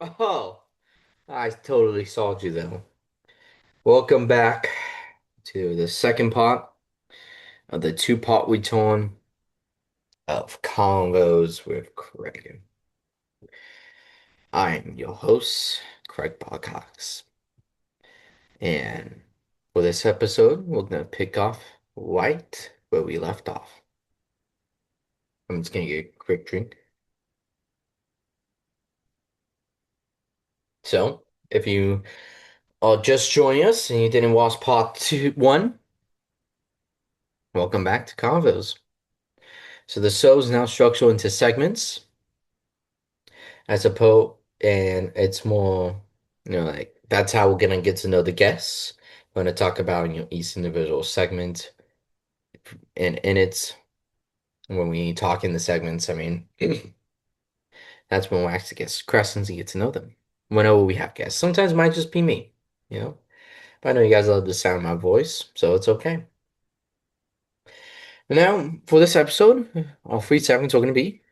Oh, I totally saw you though. Welcome back to the second part of the two-part return of Convos with Kraig. I am your host, Craig Cox. And for this episode, we're gonna pick off right where we left off. I'm just gonna get a quick drink. So, if you are just joining us and you didn't watch part 1, welcome back to Convos. So the show is now structured into segments as opposed, and it's more, like that's how we're gonna get to know the guests. We're gonna talk about, each individual segment, and in it, when we talk in the segments, I mean, that's when we actually get questions and get to know them. Whenever we have guests, sometimes it might just be me, you know. But I know you guys love the sound of my voice, so it's okay. And now, for this episode, our 3 segments are gonna be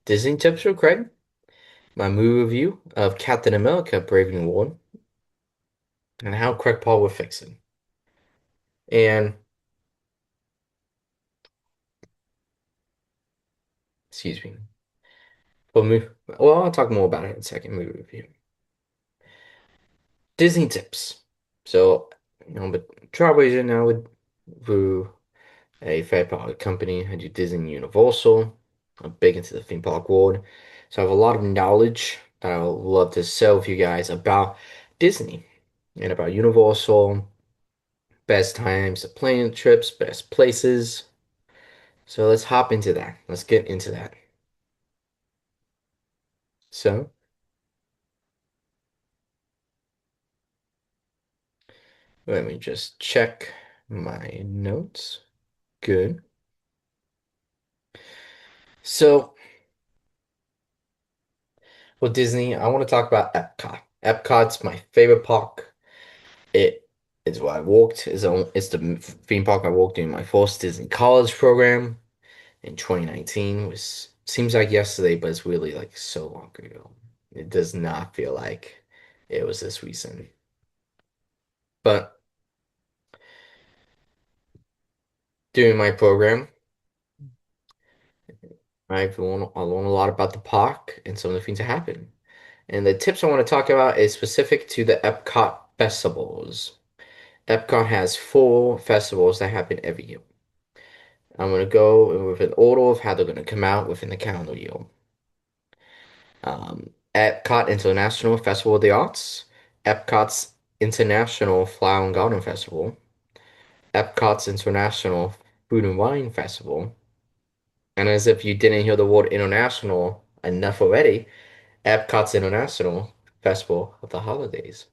Disney tips for Craig, my movie review of Captain America: Brave New World, and how Craig Paul will fix it. And excuse me. For me, well, I'll talk more about it in a second. Movie review. Disney tips. So, but Trailblazer now with through a third party company. I do Disney and Universal. I'm big into the theme park world. So I have a lot of knowledge that I would love to share with you guys about Disney and about Universal, best times, the plane trips, best places. So let's hop into that. Let's get into that. So let me just check my notes. Good. So with Disney, I want to talk about Epcot. Epcot's my favorite park. It is where I walked. It's the theme park I walked in my first Disney college program in 2019. It was seems like yesterday, but it's really like so long ago. It does not feel like it was this recent. But during my program, I learned a lot about the park and some of the things that happen. And the tips I want to talk about is specific to the Epcot festivals. Epcot has 4 festivals that happen every year. I'm going to go with an order of how they're going to come out within the calendar year. Epcot International Festival of the Arts, Epcot's International Flower and Garden Festival, Epcot's International Food and Wine Festival, and as if you didn't hear the word international enough already, Epcot's International Festival of the Holidays.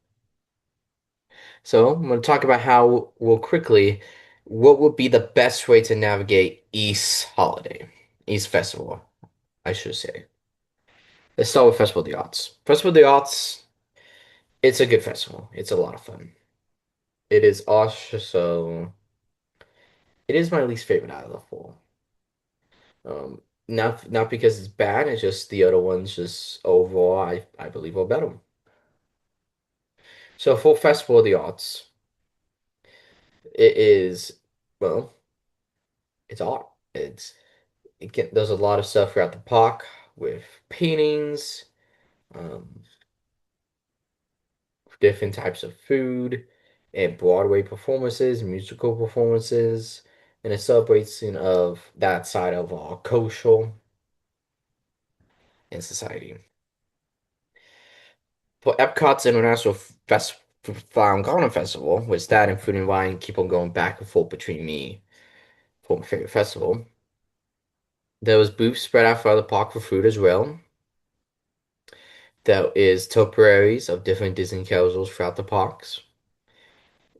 So I'm going to talk about how, real quickly, what would be the best way to navigate East Holiday, East Festival, I should say. Let's start with Festival of the Arts. Festival of the Arts, it's a good festival. It's a lot of fun. It is also, it is my least favorite out of the 4. Not because it's bad, it's just the other ones just overall I believe are better. So for Festival of the Arts, it is, well, it's art. There's a lot of stuff throughout the park with paintings, um, different types of food, and Broadway performances, musical performances, and a celebration of that side of our culture and society. For Epcot's International Flower and Garden Festival, which that and Food and Wine keep on going back and forth between me for my favorite festival, there was booths spread out throughout the park for food as well. There is topiaries of different Disney characters throughout the parks.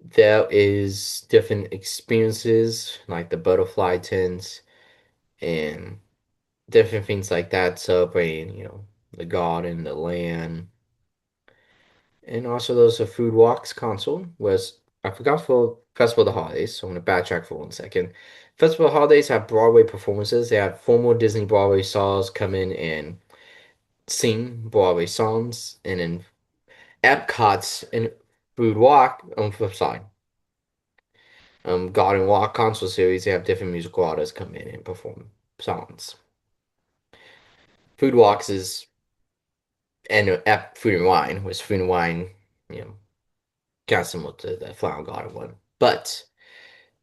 There is different experiences like the butterfly tents and different things like that, celebrating, the garden, the land. And also there's a food walks console, whereas I forgot for Festival of the Holidays, so I'm gonna backtrack for 1 second. Festival of the Holidays have Broadway performances. They have former Disney Broadway stars come in and sing Broadway songs, and in Epcot's and Food Walk, sorry, Garden Walk concert series, they have different musical artists come in and perform songs. Food Walks is and Food and Wine, which Food and Wine, you know, kind of similar to the Flower Garden one, but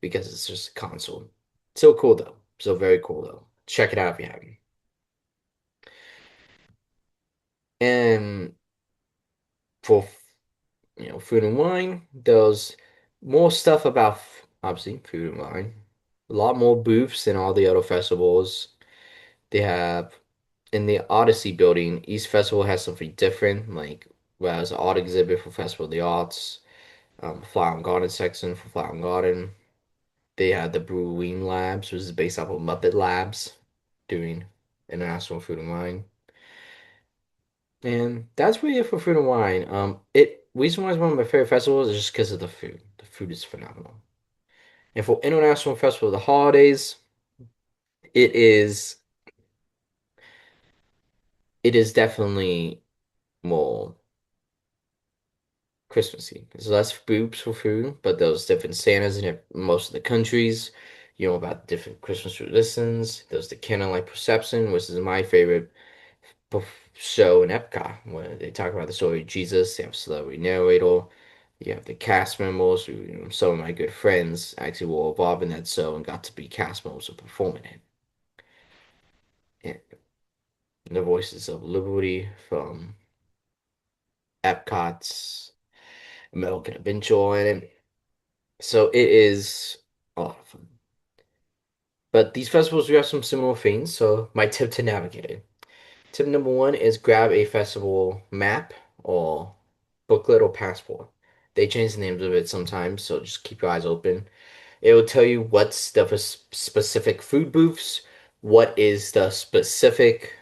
because it's just a console, so cool though, so very cool though. Check it out if you haven't. And for Food and Wine, there's more stuff about obviously Food and Wine. A lot more booths than all the other festivals. They have in the Odyssey building, each festival has something different. Like whereas the art exhibit for Festival of the Arts, Flower and Garden section for Flower and Garden. They had the Brewing Labs, which is based off of Muppet Labs, doing International Food and Wine. And that's really it for Food and Wine. It reason why it's one of my favorite festivals is just because of the food. The food is phenomenal. And for International Festival of the Holidays, it is it is definitely more Christmassy. There's less booths for food, but there's different Santas in most of the countries. You know about different Christmas traditions. There's the Candlelight Perception, which is my favorite show in Epcot when they talk about the story of Jesus. They have a celebrity narrator. You have the cast members who, some of my good friends actually were involved in that show and got to be cast members and perform in it. And the voices of Liberty from Epcot's American Adventure in it. So it is a lot of fun. But these festivals do have some similar themes, so my tip to navigate it. Tip number one is grab a festival map or booklet or passport. They change the names of it sometimes, so just keep your eyes open. It will tell you what's the specific food booths, what is the specific,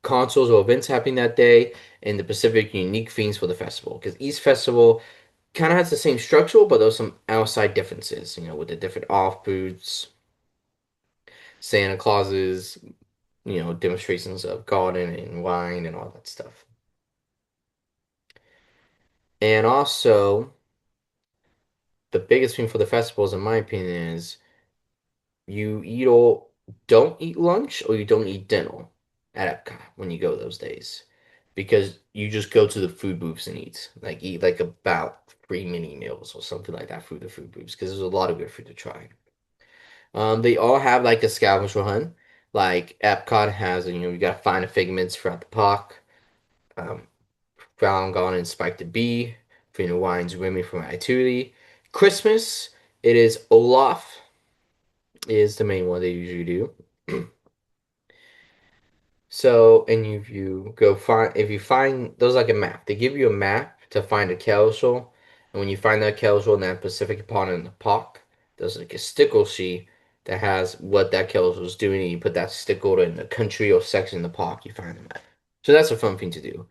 concerts or events happening that day, and the specific unique themes for the festival. Because each festival kind of has the same structure, but there's some outside differences, with the different off booths, Santa Clauses, demonstrations of garden and wine and all that stuff. And also, the biggest thing for the festivals, in my opinion, is you either don't eat lunch or you don't eat dinner at Epcot when you go those days. Because you just go to the food booths and eat like about 3 mini meals or something like that through the food booths because there's a lot of good food to try. They all have like a scavenger hunt. Like Epcot has, you gotta find the figments throughout the park. Um, Brown Gone and Spike the Bee, Fina Wine's Remy from Ratatouille. Christmas, it is Olaf is the main one they usually do. So, and if you go find, if you find, there's like a map. They give you a map to find a carousel, and when you find that carousel in that specific part in the park, there's like a sticker sheet that has what that carousel is doing, and you put that sticker in the country or section in the park you find them at. So that's a fun thing to do.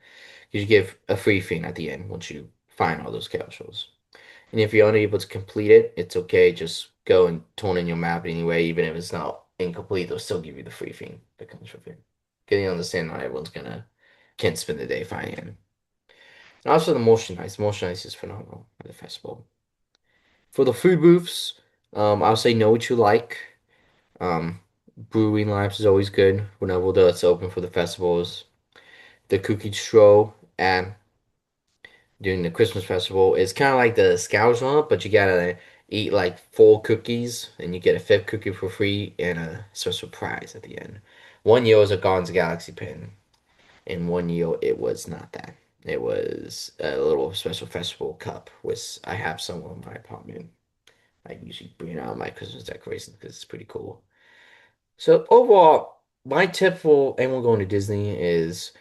You give a free thing at the end once you find all those capsules. And if you're unable to complete it, it's okay. Just go and turn in your map anyway, even if it's not incomplete, they'll still give you the free thing that comes with it. Because you understand not everyone's gonna can't spend the day finding it. And also the motion ice. Motion ice is phenomenal at the festival. For the food booths, I'll say know what you like. Um, Brewing Labs is always good whenever it's open for the festivals. The cookie stroll and during the Christmas festival. It's kind of like the scavenger hunt, but you gotta eat like 4 cookies, and you get a fifth cookie for free and a special prize at the end. One year was a Guardians of the Galaxy pin, and one year it was not that. It was a little special festival cup, which I have somewhere in my apartment. I usually bring out my Christmas decorations because it's pretty cool. So overall, my tip for anyone going to Disney is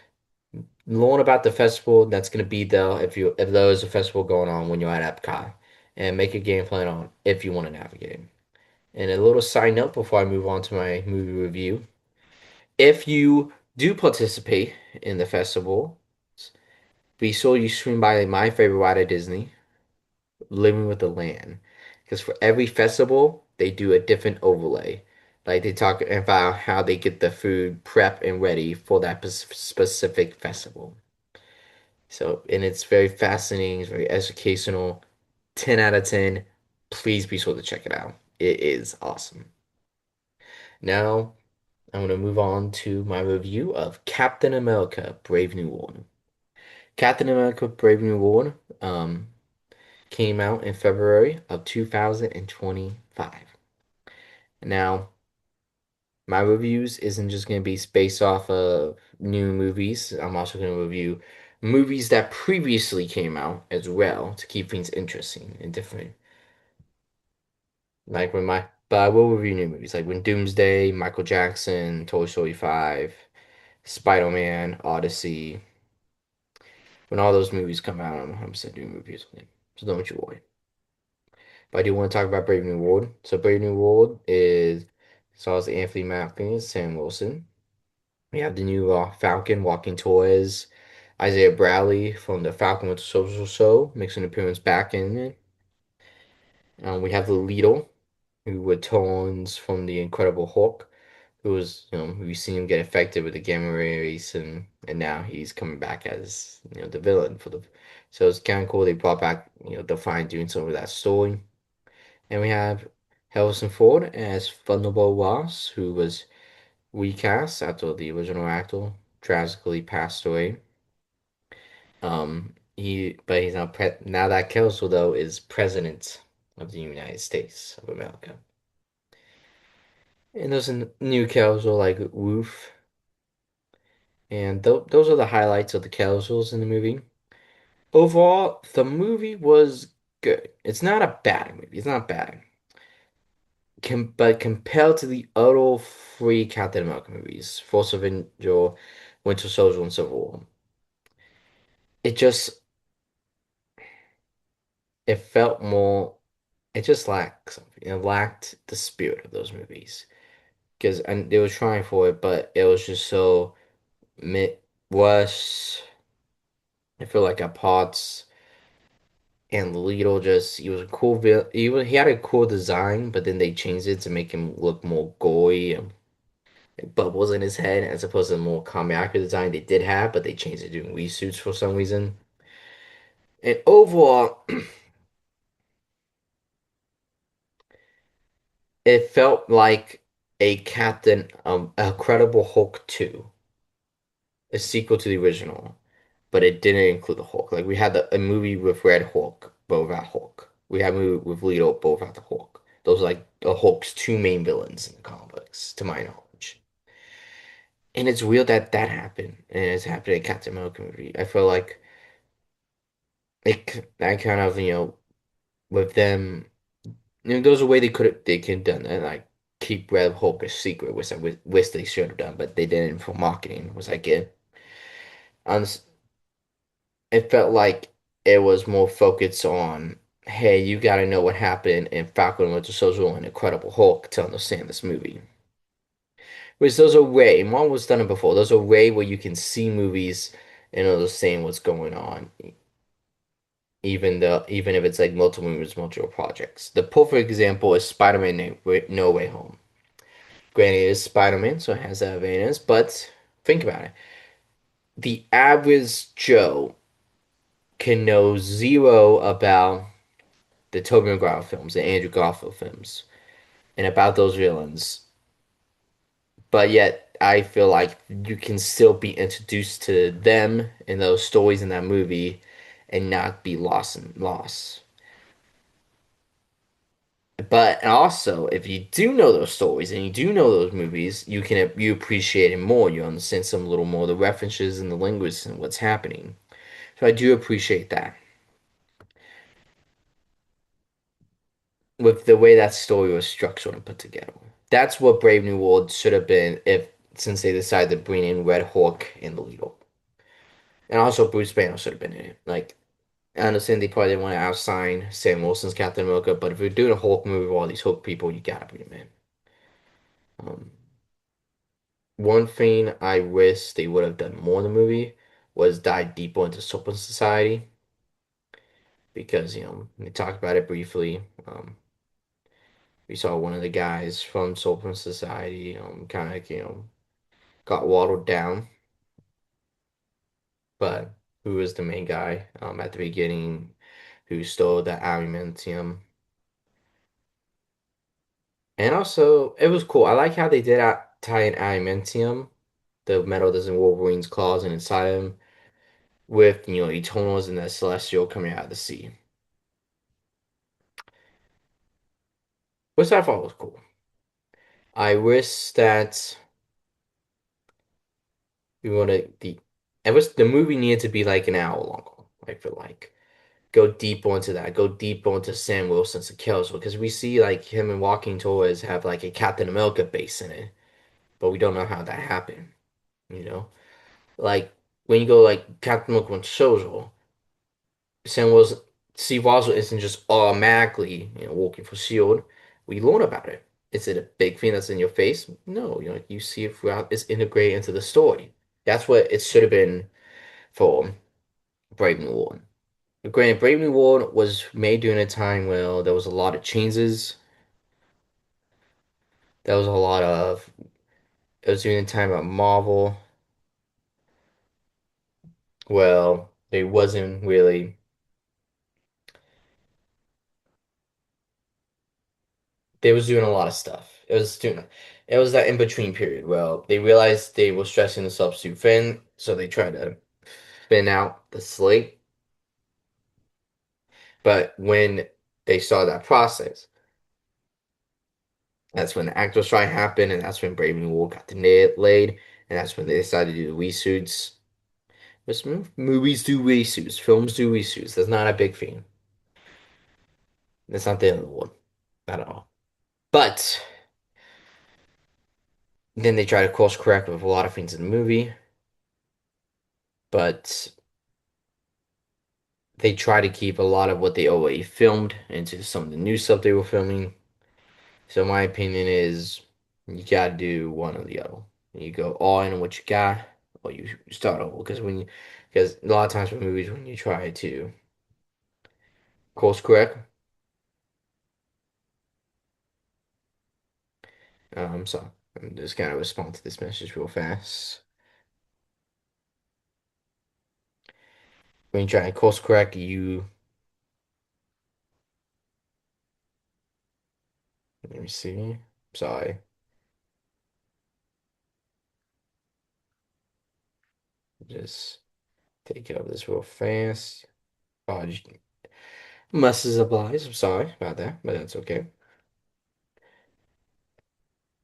learn about the festival that's going to be there if there is a festival going on when you're at Epcot, and make a game plan on if you want to navigate. And a little side note before I move on to my movie review: if you do participate in the festival, be sure you swing by my favorite ride at Disney, Living with the Land, because for every festival they do a different overlay. Like they talk about how they get the food prep and ready for that specific festival. So, and it's very fascinating, it's very educational. 10 out of 10. Please be sure to check it out. It is awesome. Now, I'm going to move on to my review of Captain America Brave New World. Captain America Brave New World um, came out in February of 2025. Now, my reviews isn't just going to be based off of new movies. I'm also going to review movies that previously came out as well to keep things interesting and different. But I will review new movies like when Doomsday, Michael Jackson, Toy Story 5, Spider-Man, Odyssey. When all those movies come out, I'm 100% doing reviews on them. So don't you worry. But I do want to talk about Brave New World. So Brave New World is stars Anthony Mackie and Sam Wilson. We have the new Falcon walking toys. Isaiah Bradley from the Falcon with the Social Show makes an appearance back in it. We have the Leader, who returns from the Incredible Hulk, who was, we've seen him get affected with the gamma rays, and now he's coming back as, the villain for the. So it's kind of cool they brought back, Defiant doing some of that story. And we have Harrison Ford as Thunderbolt Ross, who was recast after the original actor tragically passed away. But he's now that Kelso though is president of the United States of America. And there's a new Kelso like Roof, and those are the highlights of the Kelsos in the movie. Overall, the movie was good. It's not a bad movie. It's not bad. But compared to the other three Captain America movies, Force Avenger, Winter Soldier, and Civil War, it just it felt more. It just lacked something. It lacked the spirit of those movies because and they were trying for it, but it was just so mid was. I feel like at parts and Little just he was a cool he had a cool design, but then they changed it to make him look more gory and like bubbles in his head as opposed to the more comic design they did have, but they changed it doing suits for some reason. And overall, it felt like a Credible Hulk 2, a sequel to the original, but it didn't include the Hulk. Like we had a movie with Red Hulk, but without Hulk. We had a movie with Leto, but without the Hulk. Those are like the Hulk's two main villains in the comics, to my knowledge. And it's weird that that happened, and it's happened in Captain America movie. I feel like that kind of with them, there's a way they could have done that, like keep Red Hulk a secret, which I wish they should have done, but they didn't for marketing. Was like it felt like it was more focused on, hey, you got to know what happened in Falcon Winter Soldier and Incredible Hulk to understand this movie. Which there's a way, Marvel was done it before. There's a way where you can see movies and understand what's going on, even if it's like multiple movies, multiple projects. The perfect example is Spider-Man No Way Home. Granted, it is Spider-Man, so it has that advantage, but think about it. The average Joe can know zero about the Tobey Maguire films, the Andrew Garfield films, and about those villains. But yet, I feel like you can still be introduced to them and those stories in that movie and not be lost in loss. But also, if you do know those stories and you do know those movies, you appreciate it more. You understand some little more of the references and the language and what's happening. So I do appreciate that with the way that story was structured and put together. That's what Brave New World should have been if since they decided to bring in Red Hawk in the lead. And also Bruce Banner should have been in it. Like I understand they probably didn't want to outsign Sam Wilson's Captain America, but if you're doing a Hulk movie with all these Hulk people, you gotta bring them in. Um, One thing I wish they would have done more in the movie was dive deeper into Super Society because they talked about it briefly. We saw one of the guys from Soul Society, kind of, got watered down, but who was the main guy, at the beginning who stole the adamantium. And also, it was cool. I like how they did tie in adamantium, the metal that's in Wolverine's claws and inside him, with, Eternals and the Celestial coming out of the sea. Which I thought was cool. I wish that we wanted I wish the movie needed to be like an hour long. I feel like go deep into that, go deep into Sam Wilson's kills because we see like him and Walking Toys have like a Captain America base in it, but we don't know how that happened. You know, like when you go like Captain America and Social, Sam Wilson, Steve Rogers isn't just automatically working for Shield. We learn about it. Is it a big thing that's in your face? No, you see it throughout. It's integrated into the story. That's what it should have been for Brave New World. Granted, Brave New World was made during a time where there was a lot of changes. There was a lot of it was during a time of Marvel. Well, they wasn't really they was doing a lot of stuff. It was that in between period. Well, they realized they were stressing themselves too thin, so they tried to thin out the slate. But when they saw that process, that's when the actor strike happened, and that's when Brave New World got laid, and that's when they decided to do the reshoots. Which movies do reshoots, films do reshoots. That's not a big thing. That's not the end of the world, not at all. But then they try to course correct with a lot of things in the movie, but they try to keep a lot of what they already filmed into some of the new stuff they were filming. So my opinion is you gotta do one or the other. You go all in on what you got, or you start over. Because a lot of times with movies, when you try to course correct, so I'm just gonna respond to this message real fast. When you try to course correct, let me see. Sorry, just take care of this real fast. Oh, just messes up lies. I'm sorry about that, but that's okay.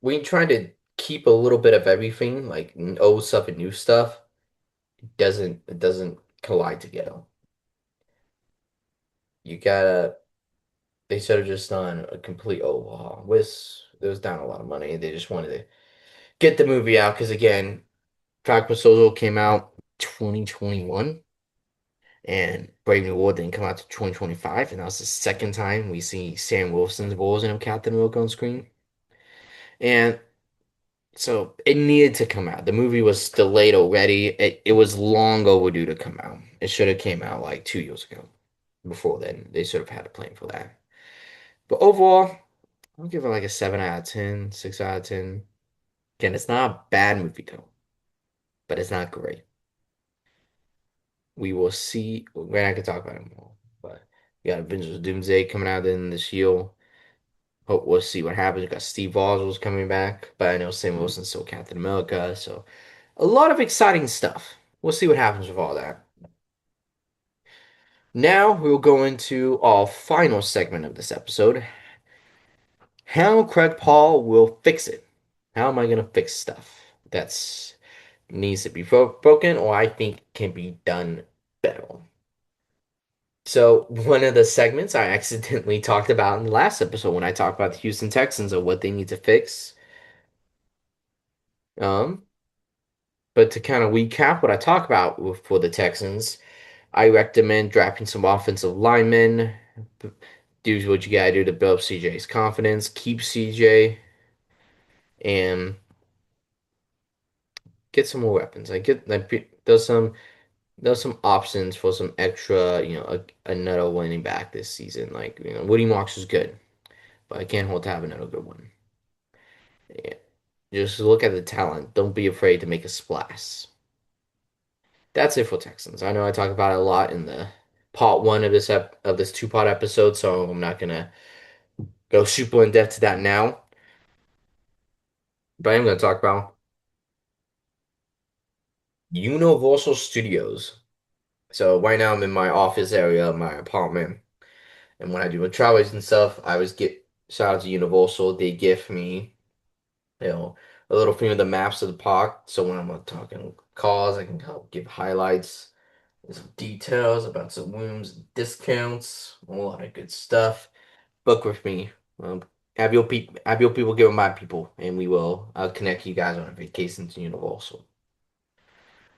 We try to keep a little bit of everything, like old stuff and new stuff. It doesn't collide together. You gotta. They should have just done a complete overhaul. It was down a lot of money. They just wanted to get the movie out because again, Falcon Solo came out 2021, and Brave New World didn't come out to 2025, and that was the second time we see Sam Wilson's version of Captain America on screen. And so it needed to come out. The movie was delayed already. It was long overdue to come out. It should have came out like 2 years ago. Before then, they should have had a plan for that. But overall, I'll give it like a 7 out of 10, 6 out of 10. Again, it's not a bad movie though, but it's not great. We will see. We're not gonna talk about it more, but we got Avengers Doomsday coming out in this year. Hope we'll see what happens. We got Steve Rogers coming back, but I know Sam Wilson's still Captain America, so a lot of exciting stuff. We'll see what happens with all that. Now we'll go into our final segment of this episode. How Craig Paul will fix it. How am I gonna fix stuff that's needs to be broken or I think can be done better? So one of the segments I accidentally talked about in the last episode when I talked about the Houston Texans or what they need to fix. Um, but to kind of recap what I talked about for the Texans, I recommend drafting some offensive linemen. Do what you gotta do to build up CJ's confidence. Keep CJ and get some more weapons. There's some options for some extra, another running back this season. Like Woody Marks is good, but I can't hold to have another good one. Yeah. Just look at the talent. Don't be afraid to make a splash. That's it for Texans. I know I talk about it a lot in the part one of this two-part episode, so I'm not gonna go super in depth to that now. But I am gonna talk about Universal Studios. So right now I'm in my office area of my apartment, and when I do my travels and stuff, I always get shout out to Universal. They give me, you know, a little thing of the maps of the park. So when I'm talking cars, I can help give highlights and some details about some rooms, discounts, a lot of good stuff. Book with me. Um, have your people give my people, and I'll connect you guys on a vacation to Universal.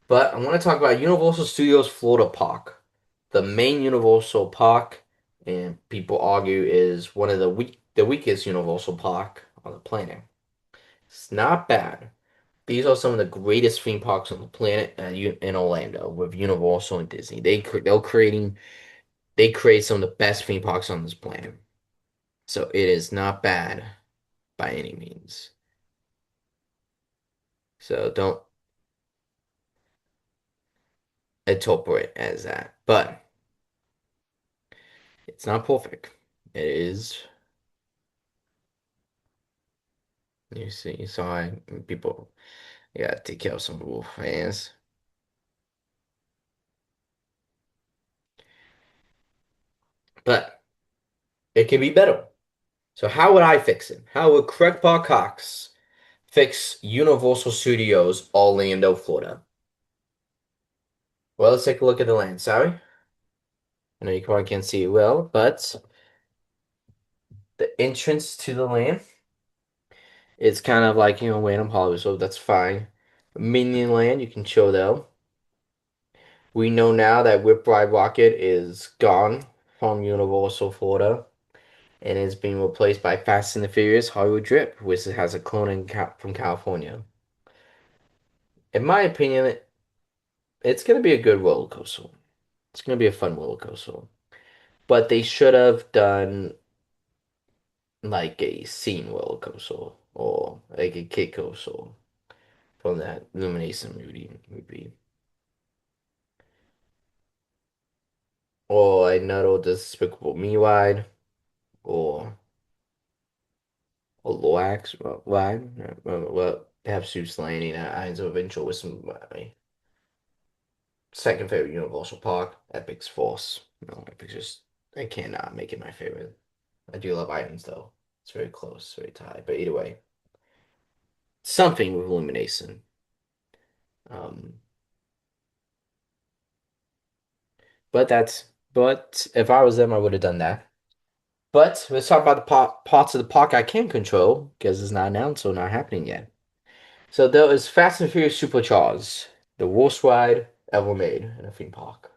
But I want to talk about Universal Studios Florida Park. The main Universal Park, and people argue is one of the weakest Universal Park on the planet. It's not bad. These are some of the greatest theme parks on the planet in Orlando with Universal and Disney. They create some of the best theme parks on this planet. So it is not bad by any means. So don't interpret it as that. But it's not perfect. It is, you see, so people, you gotta take care of some rule fans. But it can be better. So how would I fix it? How would Craig Cox fix Universal Studios Orlando, Florida? Well, let's take a look at the land. Sorry, I know you probably can't see it well, but the entrance to the land is kind of like, Random Hollywood, so that's fine. Minion Land, you can chill though. We know now that Whip Ride Rocket is gone from Universal Florida and is being replaced by Fast and the Furious Hollywood Drip, which has a clone from California. In my opinion, it's going to be a good roller coaster. It's going to be a fun roller coaster. But they should have done like a scene roller coaster or like a kid coaster from that Illumination movie. Or another Despicable Me ride or a Loax ride. Well, have Seuss Landing at Islands of Adventure with some my second favorite Universal Park, Epic's Force. No, Epic's just I cannot make it my favorite. I do love Islands though. It's very close, very tied. But either way, something with Illumination. Um, but that's but if I was them, I would have done that. But let's talk about the parts of the park I can control because it's not announced or not happening yet. So there is Fast and Furious Supercharged, the worst ride ever made in a theme park.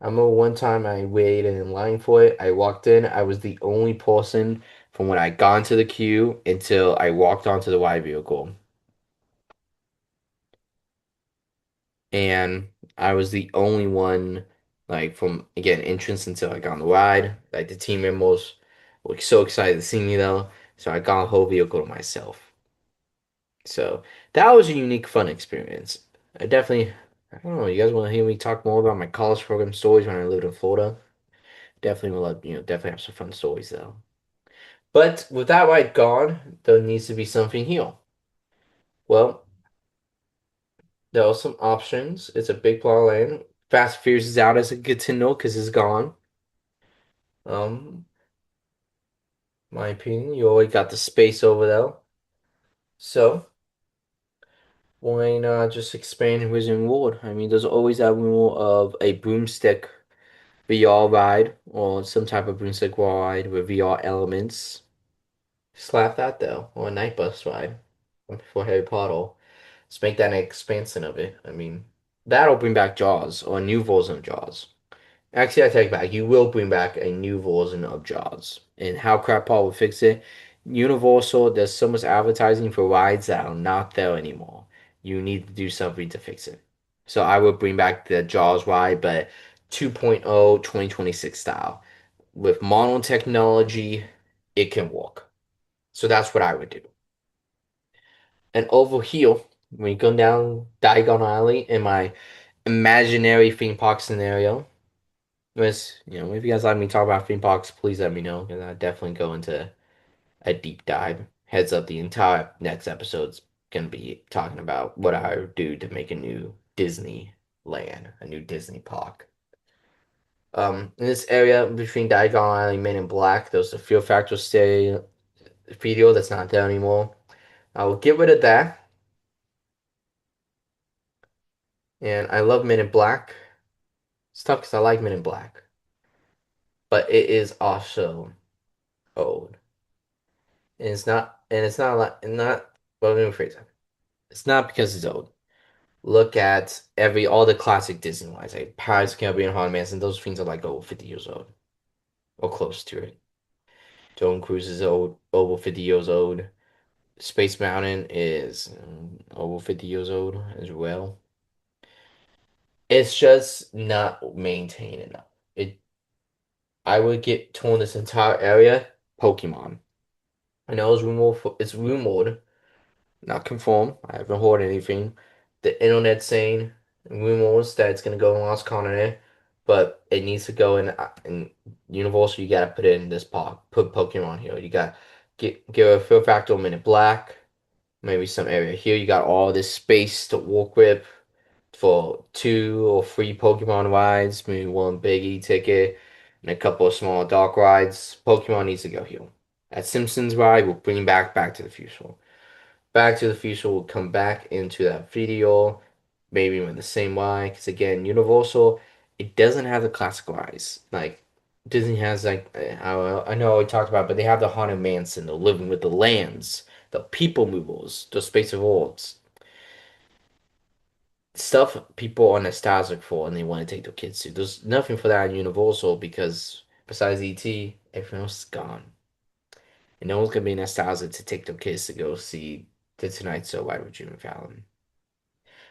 I remember one time I waited in line for it. I walked in. I was the only person from when I got into the queue until I walked onto the ride vehicle. And I was the only one, like, from, again, entrance until I got on the ride. Like, the team members were so excited to see me, though. So I got a whole vehicle to myself. So that was a unique, fun experience. I don't know, you guys want to hear me talk more about my college program stories when I lived in Florida? Definitely will love, definitely have some fun stories though. But with that ride gone, there needs to be something here. Well, there are some options. It's a big plot of land. Fast and Furious is out as a good to know because it's gone. Um, my opinion, you already got the space over there. So why not just expand Wizarding World? I mean, there's always that rule of a broomstick VR ride or some type of broomstick ride with VR elements. Slap that though, or a night bus ride for Harry Potter. Let's make that an expansion of it. I mean, that'll bring back Jaws or a new version of Jaws. Actually, I take it back. You will bring back a new version of Jaws. And how Crap Paul will fix it? Universal, there's so much advertising for rides that are not there anymore. You need to do something to fix it. So I would bring back the Jaws ride, but 2.0 2026 style with modern technology. it can walk. So that's what I would do. And over here, when you go down Diagon Alley in my imaginary theme park scenario, was, if you guys let me talk about theme parks, please let me know because I definitely go into a deep dive. Heads up, the entire next episode's gonna be talking about what I would do to make a new Disney land, a new Disney park. In this area between Diagon Alley, Main and Black, there's a Fear Factor stay video that's not there anymore. I will get rid of that, and I love Men in Black. It's tough because I like Men in Black, but it is also old. And it's not like not well, let me rephrase that. It's not because it's old. Look at all the classic Disney lines, like Pirates of the Caribbean, Haunted Mansion. Those things are like over 50 years old, or close to it. Joan Cruise is old, over 50 years old. Space Mountain is over 50 years old as well. It's just not maintained enough. I would get torn this entire area Pokemon. I know it's rumored, not confirmed. I haven't heard anything. The internet saying rumors that it's gonna go in Lost Continent, but it needs to go in Universal. You gotta put it in this park. Put Pokemon here. You got give a Fear Factor Minute Black. Maybe some area here. You got all this space to walk with for 2 or 3 Pokemon rides. Maybe one big e-ticket and a couple of small dark rides. Pokemon needs to go here. At Simpsons ride, we'll bring Back to the Future. Back to the Future will come back into that video, maybe with the same why. Because again, Universal, it doesn't have the classic rides. Like Disney has, like I know we talked about, but they have the Haunted Mansion, the Living with the Lands, the People Movers, the Space of Worlds, stuff people are nostalgic for and they want to take their kids to. There's nothing for that in Universal because besides ET, everything else is gone. And no one's gonna be nostalgic to take their kids to go see The Tonight Show right with Jimmy Fallon.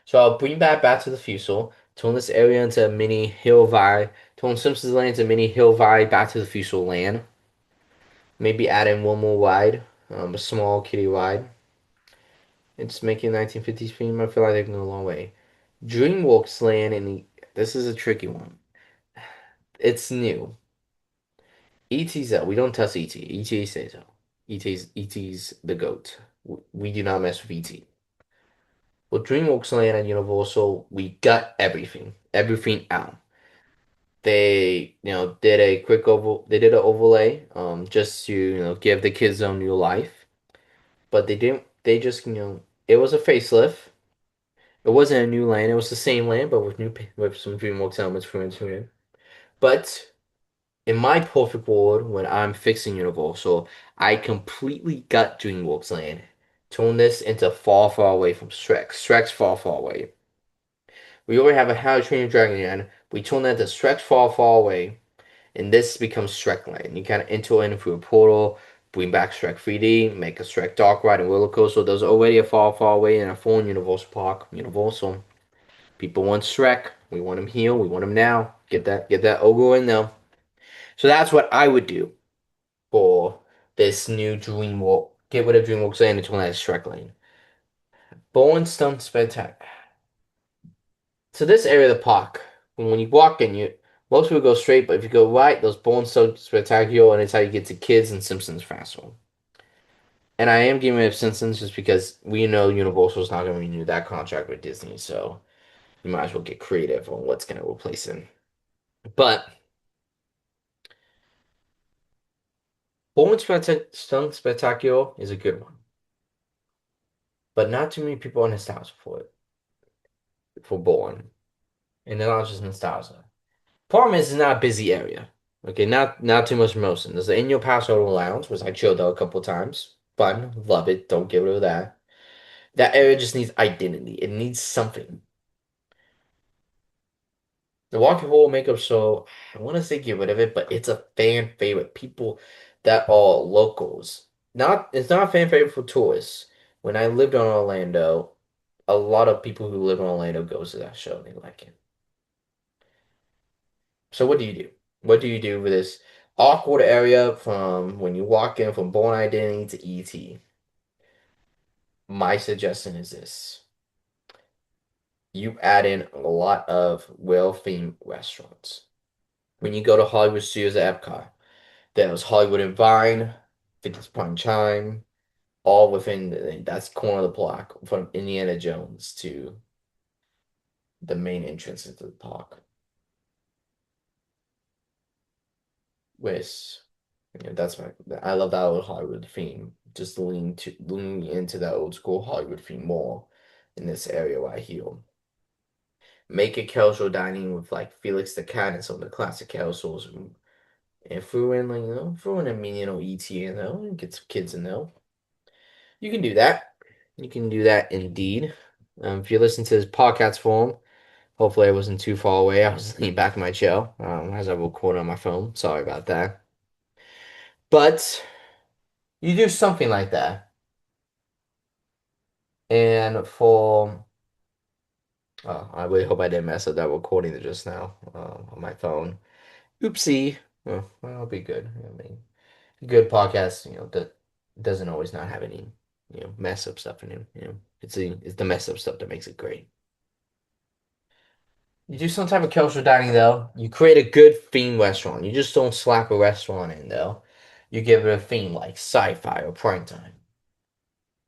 So I'll bring Back to the Future, turn this area into a mini hill vibe, turn Simpsons Land into a mini hill vibe Back to the Future land. Maybe add in one more ride, a small kiddie ride. It's making 1950s theme. I feel like they're going a long way. DreamWorks Land, and this is a tricky one. It's new. ET's out. We don't touch ET. ET says so. ET's the goat. We do not mess with ET. With DreamWorks Land and Universal, we got everything out. They, did a quick they did an overlay, just to, give the kids a new life. But they didn't, they just, it was a facelift. It wasn't a new land. It was the same land, but with some DreamWorks elements for it. But in my perfect world, when I'm fixing Universal, I completely gut DreamWorks Land. Turn this into far, far away from Shrek. Shrek's far, far away. We already have a How to Train Your Dragon Land. We turn that to Shrek's far, far away, and this becomes Shrek Land. You kind of enter in through a portal, bring back Shrek 3D, make a Shrek Dark Ride and roller coaster. There's already a far, far away in a full Universal Park. Universal. People want Shrek. We want him here. We want him now. Get that ogre in there. So that's what I would do for this new DreamWorks. Get rid of DreamWorks Land and turn that as Shrek Lane. Bowen Stone Spectacular. So this area of the park, when you walk in, most people go straight, but if you go right, those Bowen Stone Spectacular, and it's how you get to Kids and Simpsons faster. And I am giving it Simpsons just because we know Universal's not going to renew that contract with Disney, so you might as well get creative on what's going to replace it. But Bowen Stone Spectacular is a good one, but not too many people are nostalgic for it, for Bowen. And they're not just nostalgia. Problem is, it's not a busy area. Okay, not too much motion. There's an In Your Paso Lounge, which I chilled out a couple times. Fun, love it. Don't get rid of that. That area just needs identity. It needs something. The Walking Horror Makeup Show, I want to say get rid of it, but it's a fan favorite. People that are locals. It's not a fan favorite for tourists. When I lived on Orlando, a lot of people who live in Orlando goes to that show and they like it. So what do you do? What do you do with this? Awkward area from when you walk in from Born Identity to ET. My suggestion is this. You add in a lot of well-themed restaurants. When you go to Hollywood Studios at Epcot, there's Hollywood and Vine, 50's Prime Chime, all within that's corner of the block from Indiana Jones to the main entrance into the park. Which, that's my I love that old Hollywood theme. Just leaning into that old school Hollywood theme more in this area right here. Make it casual dining with like Felix the Cat and some of the classic casuals and throw in like throw in a minion or ET in there and get some kids in there. You can do that. You can do that indeed. If you listen to this podcast form, hopefully I wasn't too far away. I was leaning back in my chair as I record on my phone. Sorry about that. But you do something like that. And for, I really hope I didn't mess up that recording just now on my phone. Oopsie. Oh, well, it'll be good. I mean, a good podcast, that doesn't always not have any, mess up stuff in it. It's the mess up stuff that makes it great. You do some type of cultural dining though. You create a good theme restaurant. You just don't slap a restaurant in though. You give it a theme like sci-fi or prime time.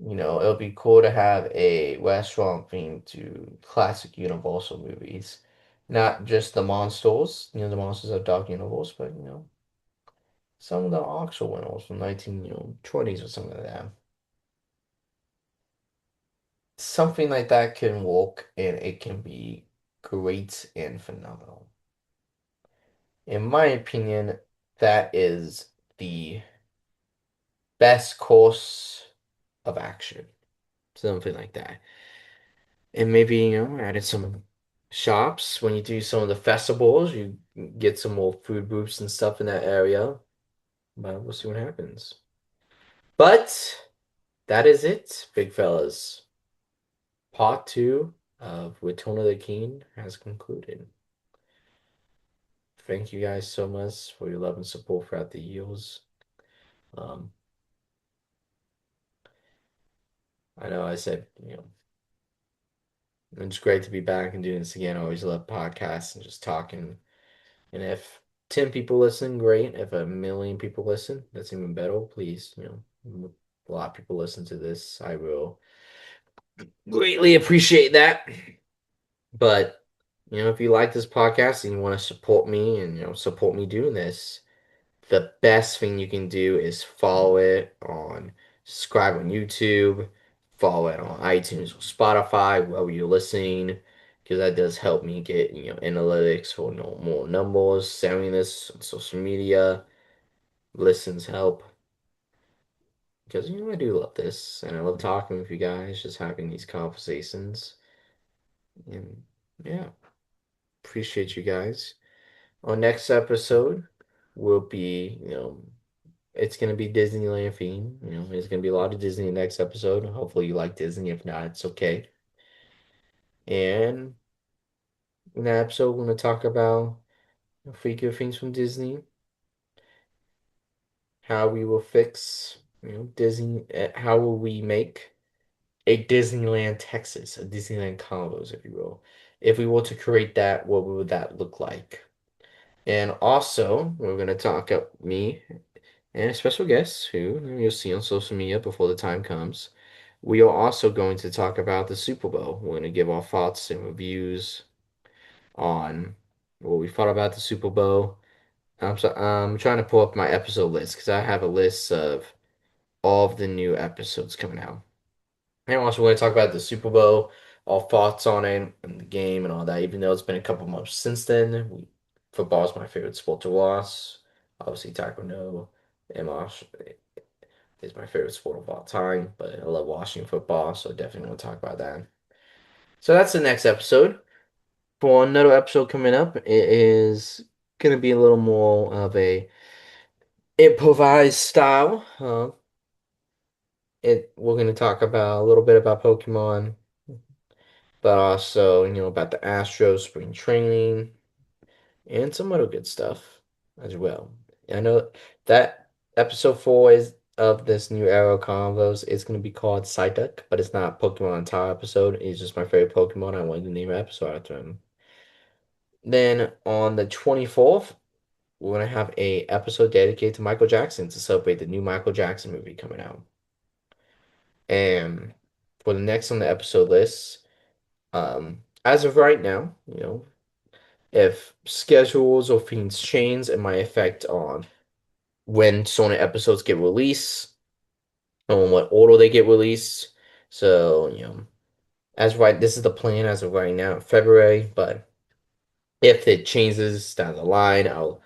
It'll be cool to have a restaurant theme to classic Universal movies. Not just the monsters, the monsters of Dark Universe, but some of the actual ones from 1920s or something like that. Something like that can work and it can be great and phenomenal. In my opinion, that is the best course of action. Something like that. And maybe, added some shops when you do some of the festivals, you get some more food booths and stuff in that area. But we'll see what happens. But that is it, big fellas. Part two of Return of the King has concluded. Thank you guys so much for your love and support throughout the years. Um, I know I said, it's great to be back and doing this again. I always love podcasts and just talking. And if 10 people listen, great. If a million people listen, that's even better. Please, a lot of people listen to this. I will greatly appreciate that. But, if you like this podcast and you want to support me and, support me doing this, the best thing you can do is follow it on, subscribe on YouTube, follow it on iTunes or Spotify, wherever you're listening, because that does help me get, analytics for more numbers, sharing this on social media, listens help. Because, I do love this, and I love talking with you guys, just having these conversations. And yeah, appreciate you guys. Our next episode will be, it's gonna be Disneyland theme. There's gonna be a lot of Disney next episode. Hopefully you like Disney. If not, it's okay. And in that episode, we're gonna talk about three good things from Disney, how we will fix, Disney, how will we make a Disneyland Texas, a Disneyland Konvos, if you will. If we were to create that, what would that look like? And also, we're gonna talk up me and a special guest who you'll see on social media before the time comes. We are also going to talk about the Super Bowl. We're going to give our thoughts and reviews on what we thought about the Super Bowl. I'm trying to pull up my episode list because I have a list of all of the new episodes coming out. And also, we're going to talk about the Super Bowl, our thoughts on it, and the game, and all that. Even though it's been a couple months since then, football is my favorite sport to watch. Obviously, Taekwondo, MS is my favorite sport of all time, but I love watching football, so definitely want to talk about that. So that's the next episode. For another episode coming up, it is gonna be a little more of a improvised style. We're gonna talk about a little bit about Pokemon, but also about the Astros spring training and some other good stuff as well. I know that episode 4 is of this new era Convos is going to be called Psyduck, but it's not Pokemon entire episode. It's just my favorite Pokemon. I wanted to name an episode after him. Then on the 24th, we're going to have a episode dedicated to Michael Jackson to celebrate the new Michael Jackson movie coming out. And for the next on the episode list, as of right now, if schedules or things change, it might affect on when Sony episodes get released, on what order they get released. So, this is the plan as of right now, February, but if it changes down the line, I'll,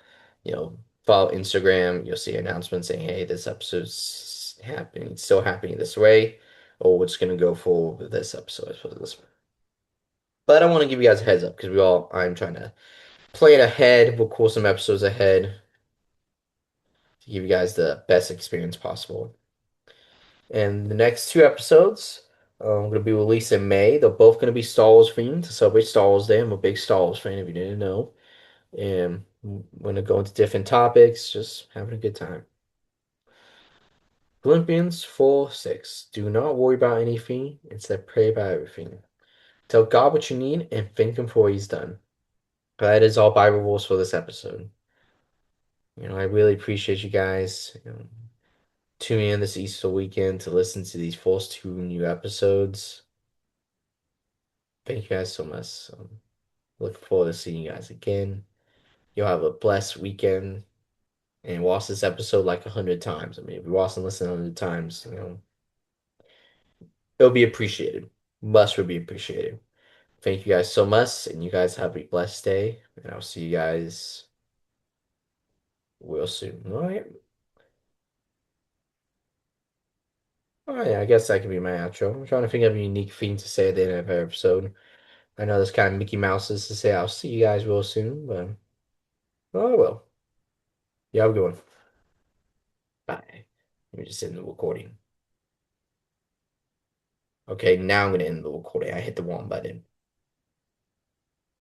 follow Instagram. You'll see announcements saying, hey, this episode's happening, still happening this way, or we're just gonna go for this episode for this one. But I want to give you guys a heads up because I'm trying to plan ahead, record some episodes ahead to give you guys the best experience possible. And the next two episodes going to be released in May. They're both going to be Star Wars themed to celebrate Star Wars Day. I'm a big Star Wars fan if you didn't know. And we're going to go into different topics, just having a good time. Philippians 4:6. Do not worry about anything, instead pray about everything. Tell God what you need and thank Him for what He's done. That is all Bible rules for this episode. I really appreciate you guys tuning in this Easter weekend to listen to these first two new episodes. Thank you guys so much. Looking forward to seeing you guys again. You'll have a blessed weekend and watch this episode like 100 times. I mean, if you watch and listen 100 times, it'll be appreciated. Must will be appreciated. Thank you guys so much, and you guys have a blessed day. And I'll see you guys real soon. All right. All right. I guess that can be my outro. I'm trying to think of a unique thing to say at the end of every episode. I know this kind of Mickey Mouse is to say I'll see you guys real soon, but oh well. You have a good one. Bye. Let me just end the recording. Okay, now I'm gonna end the recording. I hit the wrong button.